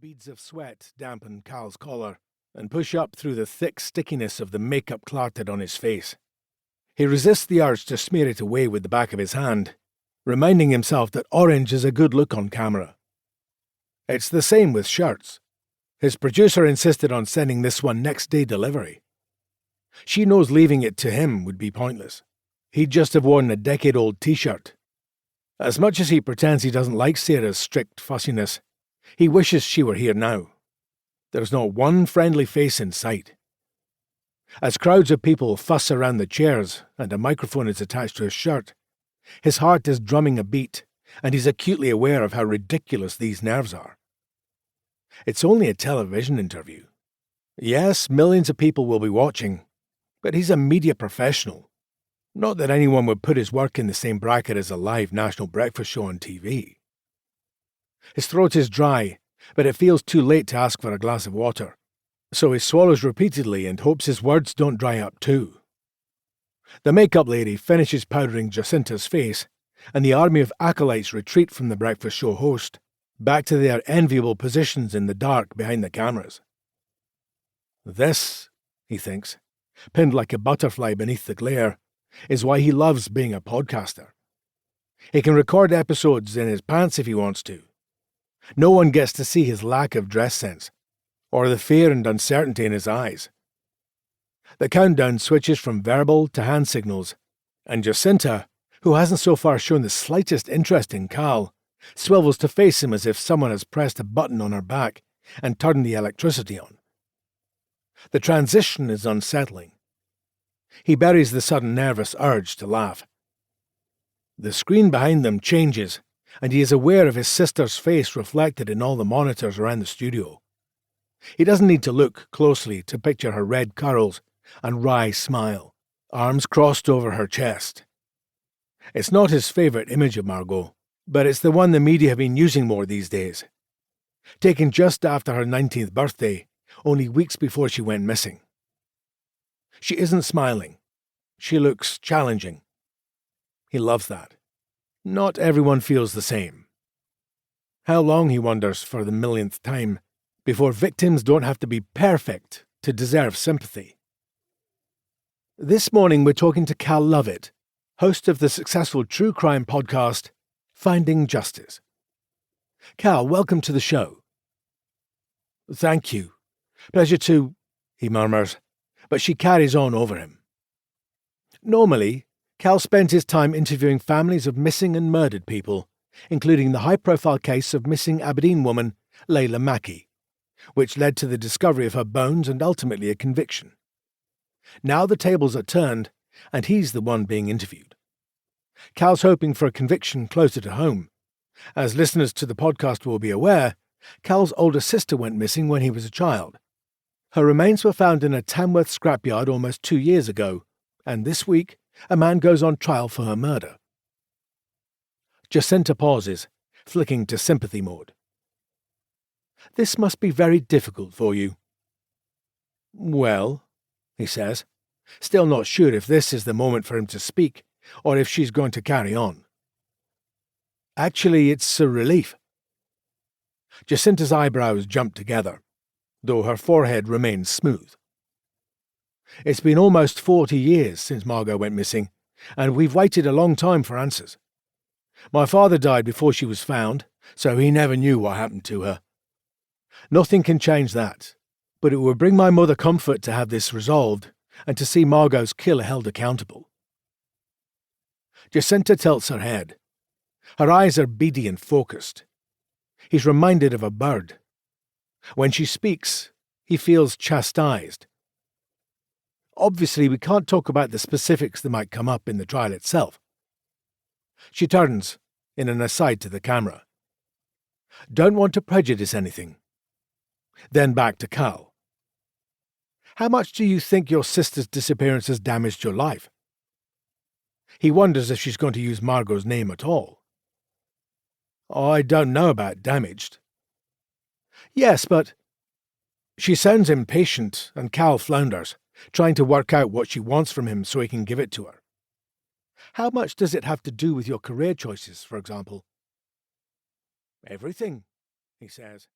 Beads of sweat dampen Cal's collar and push up through the thick stickiness of the makeup clotted on his face. He resists the urge to smear it away with the back of his hand, reminding himself that orange is a good look on camera. It's the same with shirts. His producer insisted on sending this one next-day delivery. She knows leaving it to him would be pointless. He'd just have worn a decade-old t-shirt. As much as he pretends he doesn't like Sarah's strict fussiness, he wishes she were here now. There's not one friendly face in sight. As crowds of people fuss around the chairs and a microphone is attached to his shirt, his heart is drumming a beat, and he's acutely aware of how ridiculous these nerves are. It's only a television interview. Yes, millions of people will be watching, but he's a media professional. Not that anyone would put his work in the same bracket as a live national breakfast show on TV. His throat is dry, but it feels too late to ask for a glass of water, so he swallows repeatedly and hopes his words don't dry up too. The makeup lady finishes powdering Jacinta's face, and the army of acolytes retreat from the breakfast show host, back to their enviable positions in the dark behind the cameras. This, he thinks, pinned like a butterfly beneath the glare, is why he loves being a podcaster. He can record episodes in his pants if he wants to. No one gets to see his lack of dress sense, or the fear and uncertainty in his eyes. The countdown switches from verbal to hand signals, and Jacinta, who hasn't so far shown the slightest interest in Cal, swivels to face him as if someone has pressed a button on her back and turned the electricity on. The transition is unsettling. He buries the sudden nervous urge to laugh. The screen behind them changes, and he is aware of his sister's face reflected in all the monitors around the studio. He doesn't need to look closely to picture her red curls and wry smile, arms crossed over her chest. It's not his favourite image of Margot, but it's the one the media have been using more these days. Taken just after her 19th birthday, only weeks before she went missing. She isn't smiling. She looks challenging. He loves that. Not everyone feels the same. How long, he wonders for the millionth time, before victims don't have to be perfect to deserve sympathy. This morning we're talking to Cal Lovett, host of the successful true crime podcast, Finding Justice. Cal, welcome to the show. Thank you. Pleasure to, he murmurs, but she carries on over him. Normally, Cal spent his time interviewing families of missing and murdered people, including the high-profile case of missing Aberdeen woman Layla Mackey, which led to the discovery of her bones and ultimately a conviction. Now the tables are turned, and he's the one being interviewed. Cal's hoping for a conviction closer to home. As listeners to the podcast will be aware, Cal's older sister went missing when he was a child. Her remains were found in a Tamworth scrapyard almost 2 years ago, and this week, a man goes on trial for her murder. Jacinta pauses, flicking to sympathy mode. This must be very difficult for you. Well, he says, still not sure if this is the moment for him to speak, or if she's going to carry on. Actually, it's a relief. Jacinta's eyebrows jump together, though her forehead remains smooth. It's been almost 40 years since Margot went missing, and we've waited a long time for answers. My father died before she was found, so he never knew what happened to her. Nothing can change that, but it would bring my mother comfort to have this resolved and to see Margot's killer held accountable. Jacinta tilts her head. Her eyes are beady and focused. He's reminded of a bird. When she speaks, he feels chastised. Obviously, we can't talk about the specifics that might come up in the trial itself. She turns, in an aside to the camera. Don't want to prejudice anything. Then back to Cal. How much do you think your sister's disappearance has damaged your life? He wonders if she's going to use Margot's name at all. I don't know about damaged. Yes, but... She sounds impatient, and Cal flounders, trying to work out what she wants from him so he can give it to her. How much does it have to do with your career choices, for example? Everything, he says.